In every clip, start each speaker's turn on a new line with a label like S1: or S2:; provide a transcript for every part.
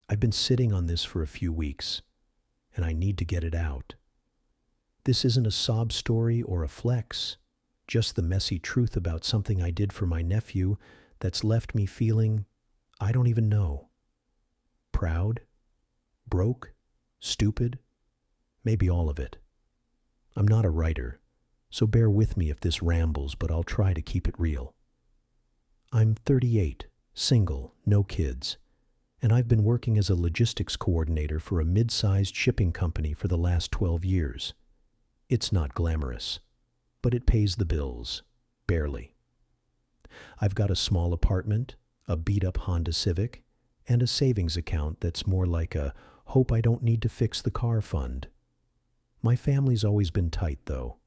S1: I've been sitting on this for a few weeks, and I need to get it out. This isn't a sob story or a flex, just the messy truth about something I did for my nephew that's left me feeling, I don't even know. Proud? Broke? Stupid? Maybe all of it. I'm not a writer, so bear with me if this rambles, but I'll try to keep it real. I'm 38, single, no kids, and I've been working as a logistics coordinator for a mid-sized shipping company for the last 12 years. It's not glamorous, but it pays the bills, barely. I've got a small apartment, a beat-up Honda Civic, and a savings account that's more like a hope I don't need to fix the car fund. My family's always been tight, though.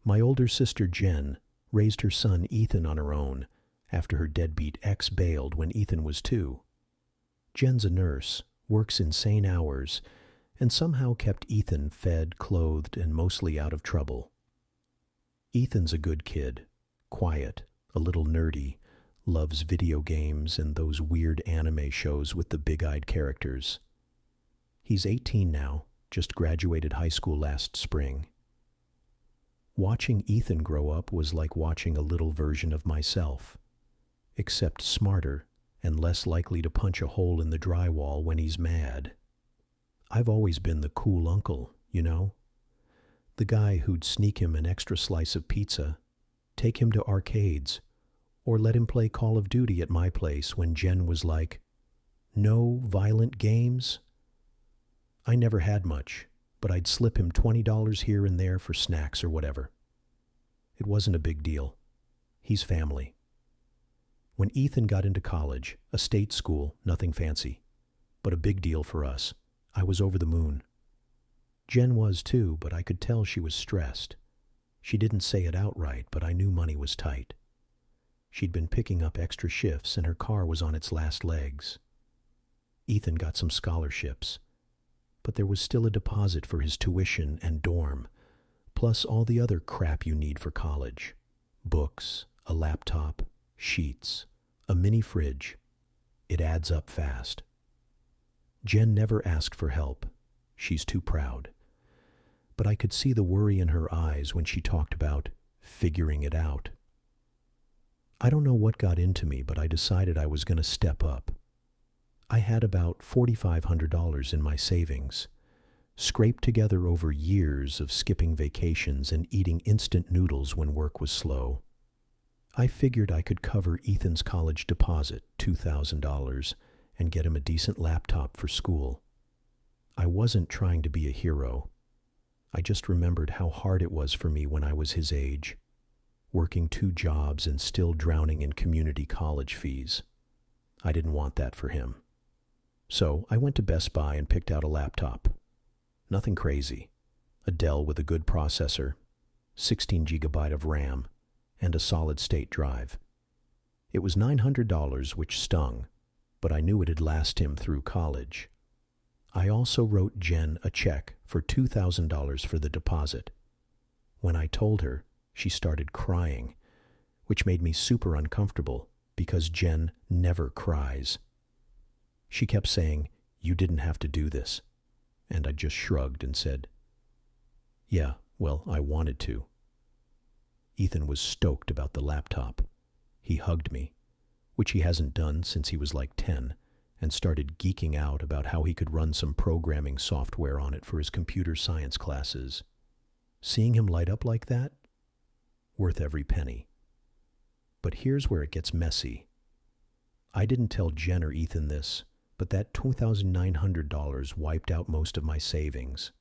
S1: My older sister Jen raised her son Ethan on her own after her deadbeat ex bailed when Ethan was 2. Jen's a nurse, works insane hours, and somehow kept Ethan fed, clothed, and mostly out of trouble. Ethan's a good kid, quiet, a little nerdy, loves video games and those weird anime shows with the big-eyed characters. He's 18 now, just graduated high school last spring. Watching Ethan grow up was like watching a little version of myself, except smarter and less likely to punch a hole in the drywall when he's mad. I've always been the cool uncle, you know? The guy who'd sneak him an extra slice of pizza, take him to arcades, or let him play Call of Duty at my place when Jen was like, "No violent games?" I never had much, but I'd slip him $20 here and there for snacks or whatever. It wasn't a big deal. He's family. When Ethan got into college, a state school, nothing fancy, but a big deal for us, I was over the moon. Jen was too, but I could tell she was stressed. She didn't say it outright, but I knew money was tight. She'd been picking up extra shifts and her car was on its last legs. Ethan got some scholarships, but there was still a deposit for his tuition and dorm, plus all the other crap you need for college. Books, a laptop, sheets, a mini fridge. It adds up fast. Jen never asked for help. She's too proud. But I could see the worry in her eyes when she talked about figuring it out. I don't know what got into me, but I decided I was going to step up. I had about $4,500 in my savings, scraped together over years of skipping vacations and eating instant noodles when work was slow. I figured I could cover Ethan's college deposit, $2,000, and get him a decent laptop for school. I wasn't trying to be a hero. I just remembered how hard it was for me when I was his age, working 2 jobs and still drowning in community college fees. I didn't want that for him. So I went to Best Buy and picked out a laptop. Nothing crazy. A Dell with a good processor, 16 gigabyte of RAM, and a solid-state drive. It was $900, which stung, but I knew it'd last him through college. I also wrote Jen a check for $2,000 for the deposit. When I told her, she started crying, which made me super uncomfortable because Jen never cries. She kept saying, "You didn't have to do this," and I just shrugged and said, "Yeah, well, I wanted to." Ethan was stoked about the laptop. He hugged me, which he hasn't done since he was like 10, and started geeking out about how he could run some programming software on it for his computer science classes. Seeing him light up like that? Worth every penny. But here's where it gets messy. I didn't tell Jen or Ethan this, but that $2,900 wiped out most of my savings.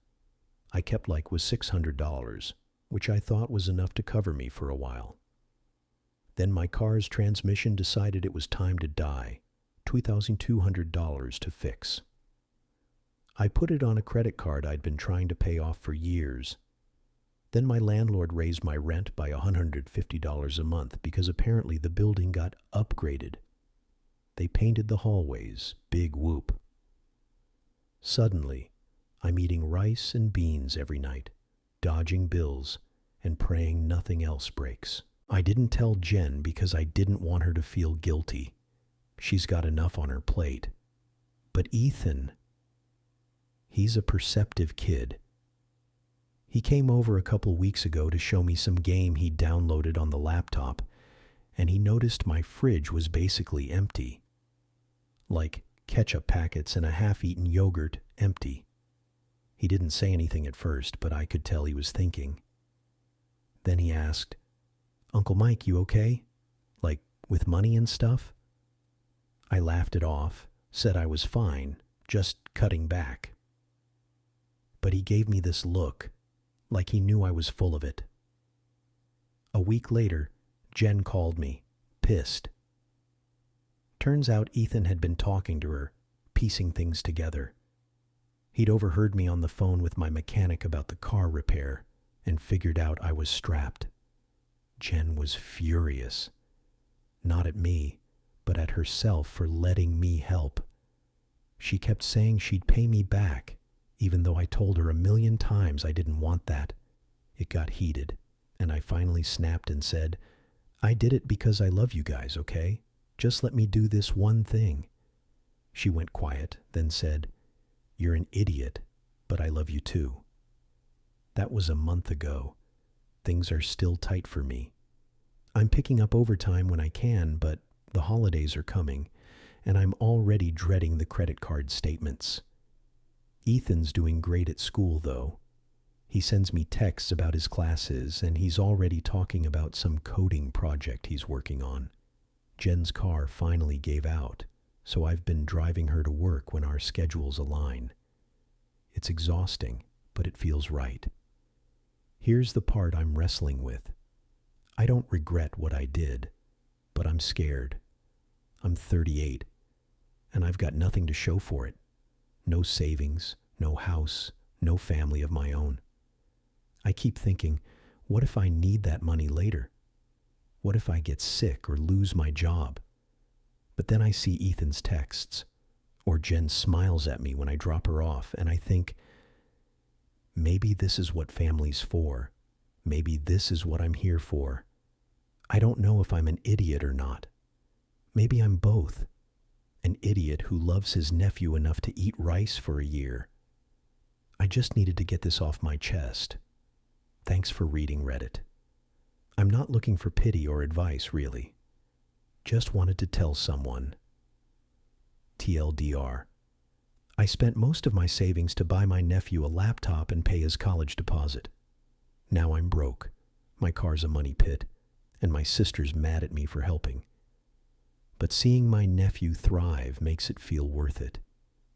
S1: I kept like with $600, which I thought was enough to cover me for a while. Then my car's transmission decided it was time to die, $2,200 to fix. I put it on a credit card I'd been trying to pay off for years. Then my landlord raised my rent by $150 a month because apparently the building got upgraded. They painted the hallways, big whoop. Suddenly, I'm eating rice and beans every night, dodging bills, and praying nothing else breaks. I didn't tell Jen because I didn't want her to feel guilty. She's got enough on her plate. But Ethan, he's a perceptive kid. He came over a couple weeks ago to show me some game he'd downloaded on the laptop, and he noticed my fridge was basically empty. Like ketchup packets and a half-eaten yogurt empty. He didn't say anything at first, but I could tell he was thinking. Then he asked, "Uncle Mike, you okay? Like, with money and stuff?" I laughed it off, said I was fine, just cutting back. But he gave me this look, like he knew I was full of it. A week later, Jen called me, pissed. Turns out Ethan had been talking to her, piecing things together. He'd overheard me on the phone with my mechanic about the car repair and figured out I was strapped. Jen was furious. Not at me, but at herself for letting me help. She kept saying she'd pay me back, even though I told her 1,000,000 times I didn't want that. It got heated, and I finally snapped and said, "I did it because I love you guys, okay? Just let me do this one thing." She went quiet, then said, "You're an idiot, but I love you too." That was a month ago. Things are still tight for me. I'm picking up overtime when I can, but the holidays are coming, and I'm already dreading the credit card statements. Ethan's doing great at school, though. He sends me texts about his classes, and he's already talking about some coding project he's working on. Jen's car finally gave out, so I've been driving her to work when our schedules align. It's exhausting, but it feels right. Here's the part I'm wrestling with. I don't regret what I did, but I'm scared. I'm 38, and I've got nothing to show for it. No savings, no house, no family of my own. I keep thinking, what if I need that money later? What if I get sick or lose my job? But then I see Ethan's texts, or Jen smiles at me when I drop her off, and I think, maybe this is what family's for. Maybe this is what I'm here for. I don't know if I'm an idiot or not. Maybe I'm both. An idiot who loves his nephew enough to eat rice for a year. I just needed to get this off my chest. Thanks for reading Reddit. I'm not looking for pity or advice, really. Just wanted to tell someone. TLDR. I spent most of my savings to buy my nephew a laptop and pay his college deposit. Now I'm broke. My car's a money pit, and my sister's mad at me for helping. But seeing my nephew thrive makes it feel worth it,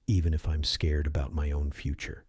S1: even if I'm scared about my own future.